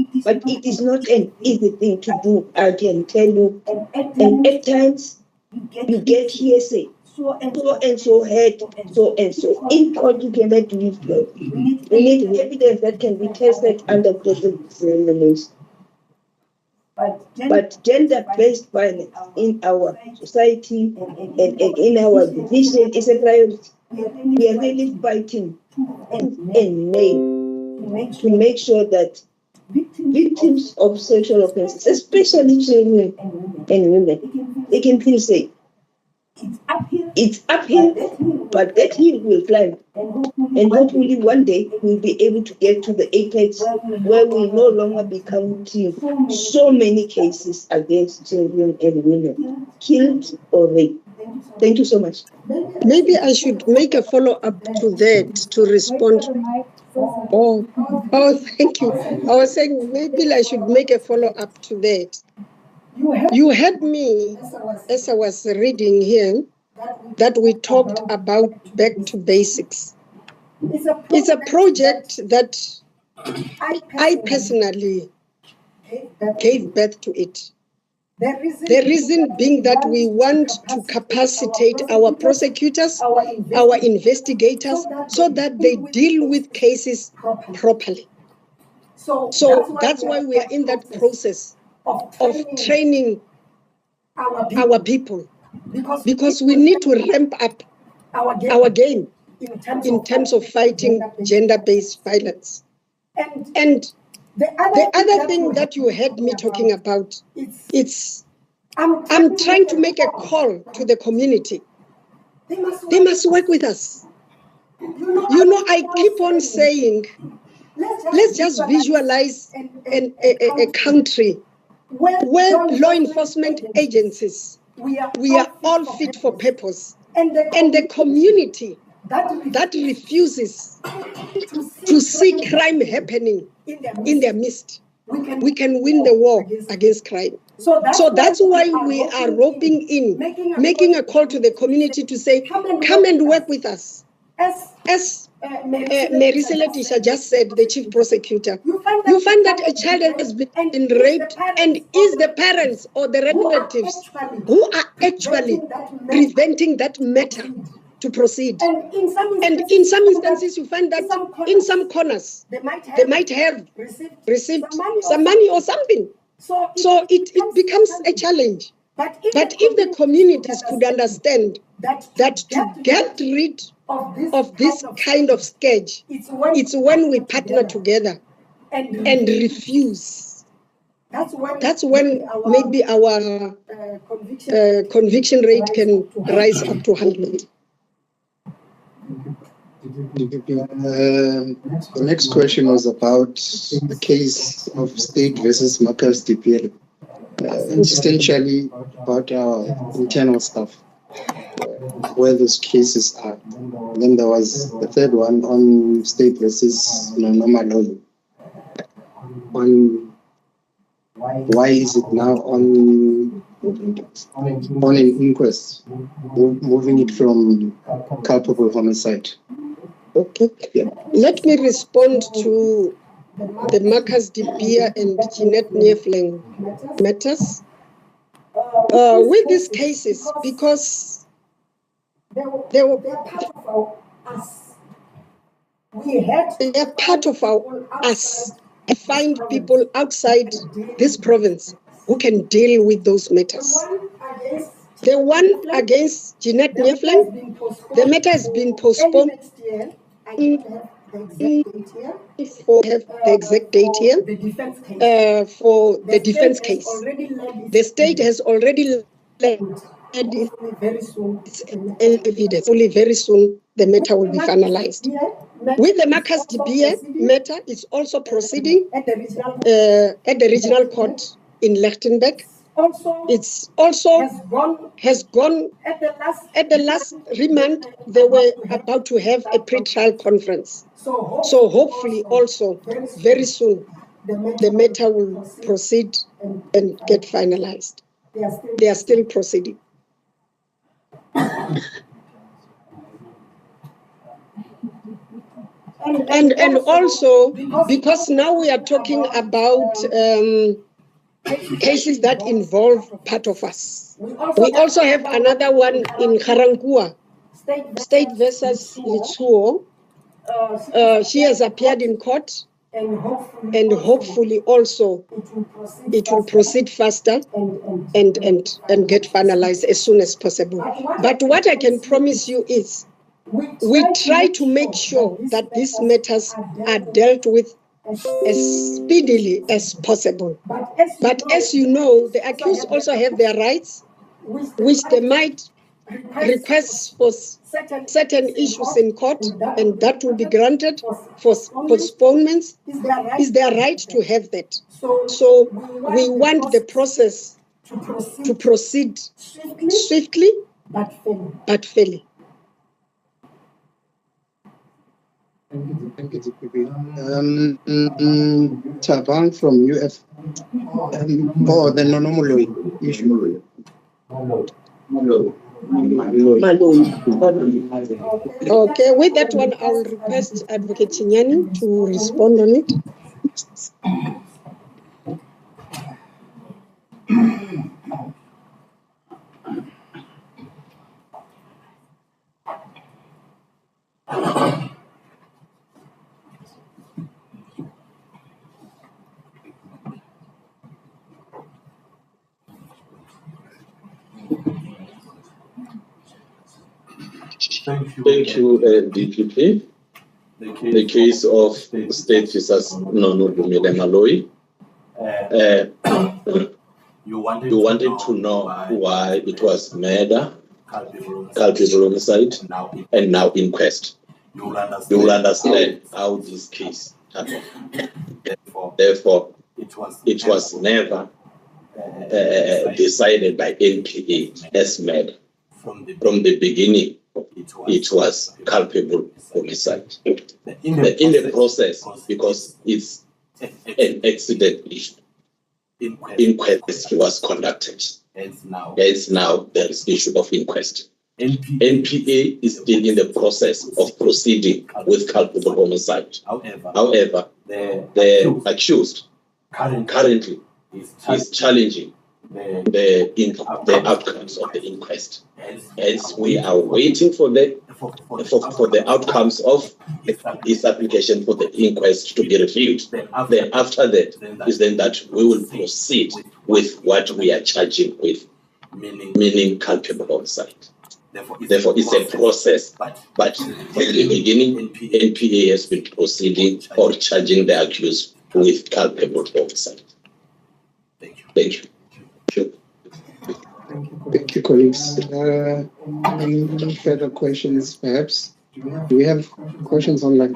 S9: it is not an easy thing to do, I can tell you. And at times, you get hearsay. So and so heard, so and so. In court, you cannot do it. We need evidence that can be tested under cross-examination. But gender-based violence in our society and in our division is a priority. We are really fighting and nail to make sure that victims of sexual offenses, especially children and women, they can feel safe. It's uphill, but that hill will climb. And hopefully one day we'll be able to get to the apex where we no longer be counting so many cases against children and women, killed or raped. Thank you so much.
S1: Maybe I should make a follow-up to that to respond. Oh, thank you. I was saying maybe I should make a follow-up to that. You heard me as I was reading here that we talked about back to basics. It's a project that I personally gave birth to it. The reason being that we want to capacitate our prosecutors, our investigators, so that they deal with cases properly. So that's why we are in that process of training our people, because we need to ramp up our game in terms of fighting gender-based violence. And the other thing that you heard me talking about, I'm trying to make a call to the community. They must work with us. You know, I keep on saying, let's just visualize a country where law enforcement agencies, we are all fit for purpose, and the community that refuses to see crime happening in their midst, we can win the war against crime. So that's why we are roping in, making a call to the community to say, come and work with us. As Mary Seletisha just said, the chief prosecutor, you find that a child has been raped, and is the parents or the relatives who are actually preventing that matter to proceed. And in some instances, you find that in some corners, they might have received some money or something. So it becomes a challenge. But if the communities could understand that to get rid of this kind of scourge, it's when we partner together and refuse. That's when maybe our conviction rate can rise up to 100.
S3: The next question was about the case of State versus Marcus DPL. Essentially about our internal stuff, where those cases are. And then there was the third one on State versus Normal. On why is it now on an inquest, moving it from culpable homicide?
S1: Okay. Yeah. Let me respond to the Marcus De Beer and Jeanette Neefling matters. With these cases, because they were part of us. I find people outside this province who can deal with those matters. The one against Jeanette Neefling, the matter has been postponed. For have the exact date here for the defense case. The state has already led evidence. Only very soon the matter will be finalized. With the Marcus De Beer matter, it's also proceeding at the regional court in Lichtenberg. It's also has gone at the last remand. They were about to have a pre-trial conference. So hopefully also very soon the matter will proceed and get finalized. They are still proceeding. And also, because now we are talking about cases that involve part of us. We also have another one in Garankuwa, State versus Litsuo. She has appeared in court, and hopefully also it will proceed faster and get finalized as soon as possible. But what I can promise you is we try to make sure that these matters are dealt with as speedily as possible. But as you know, the accused also have their rights, which they might request for certain issues in court, and that will be granted. For postponements, is their right to have that. So we want the process to proceed swiftly but fairly.
S3: Thank you, DPP. Tabang from UF. The Nonomolo issue.
S1: Okay, with that one, I'll request Advocate Chinyani to respond on it.
S10: Thank you, DPP. The case of State versus Nonodumile Maloi. You wanted to know why it was murder, culpable homicide, and now inquest. You will understand how this case happened. Therefore, it was never decided by NPA as murder. From the beginning, it was culpable homicide. In the process, because it's an accident issue, inquest was conducted. Hence now there is issue of inquest. NPA is still in the process of proceeding with culpable homicide. However, the accused currently is challenging the outcomes of the inquest. Hence, we are waiting for the outcomes of his application for the inquest to be reviewed. Then after that is then that we will proceed with what we are charging with, meaning culpable homicide. Therefore, it's a process, but from the beginning, NPA has been proceeding or charging the accused with culpable homicide. Thank you.
S3: Thank you, colleagues. Any further questions, perhaps? Do we have questions online?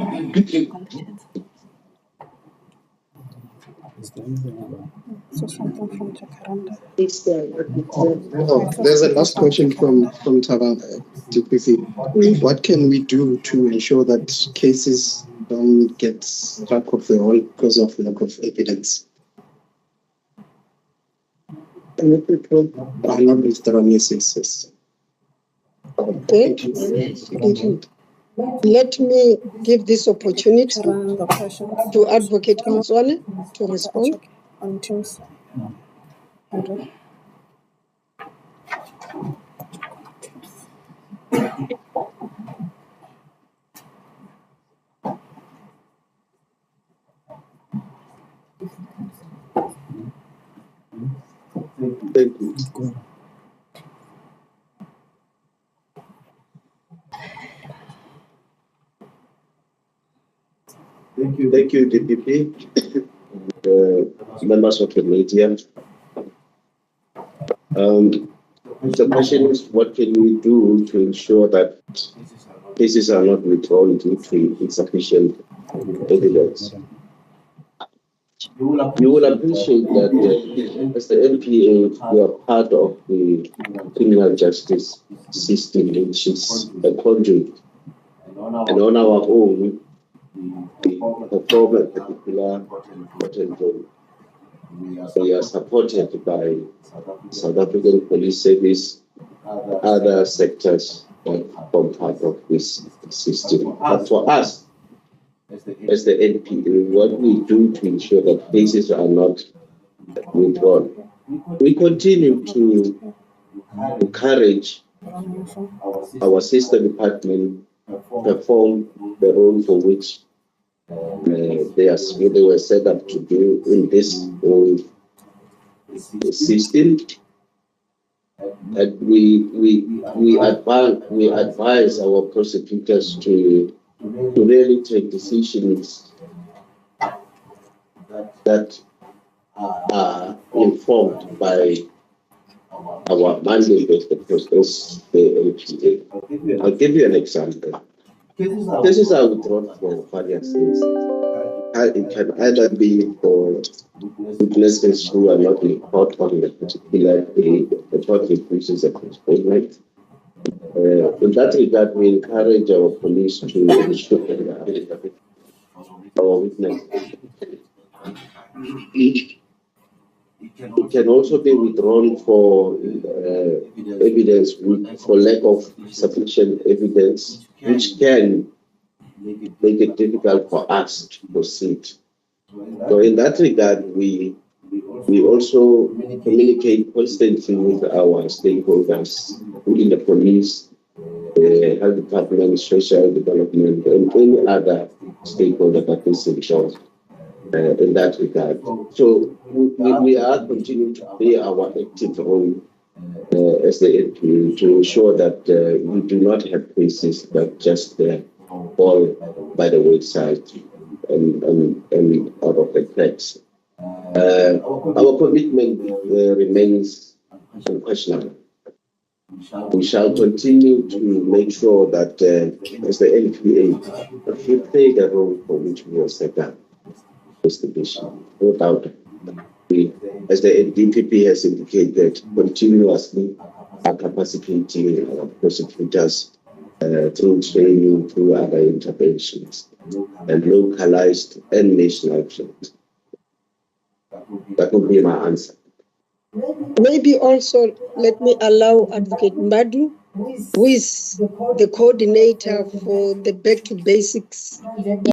S3: There's a last question from Tabang DPP. What can we do to ensure that cases don't get struck off the roll because of lack of evidence? People are not withdrawing yes.
S1: Okay. Let me give this opportunity to Advocate Mzwane to respond.
S11: On Tuesday.
S10: Thank you. Thank you, DPP, members of the media. The question is, what can we do to ensure that cases are not withdrawn due to insufficient evidence? You will appreciate that as the NPA, we are part of the criminal justice system, which is a conduit. And on our own, we perform a particular important role. We are supported by South African Police Service, other sectors that form part of this system. But for us, as the NPA, what we do to ensure that cases are not withdrawn, we continue to encourage our sister department perform the role for which they were set up to do in this whole system. And we advise our prosecutors to really take decisions that are informed by our mandate as the NPA. I'll give you an example. Cases are withdrawn for various things. It can either be for witnesses who are not in court on a particular day, the court refuses a postponement. In that regard, we encourage our police to ensure that our witnesses. It can also be withdrawn for evidence, for lack of sufficient evidence, which can make it difficult for us to proceed. So in that regard, we also communicate constantly with our stakeholders, including the police, the health department, social development, and any other stakeholder that is involved in that regard. So we are continuing to play our active role as the NPA to ensure that we do not have cases that just fall by the wayside and out of the cracks. Our commitment remains unquestionable. We shall continue to make sure that as the NPA, we play the role for which we were set up. No doubt. We, as the DPP has indicated, continuously are capacitating our prosecutors through training, through other interventions, and localized and national plans. That would be my answer.
S9: Maybe also let me allow Advocate Mbadu, who is the coordinator for the Back to Basics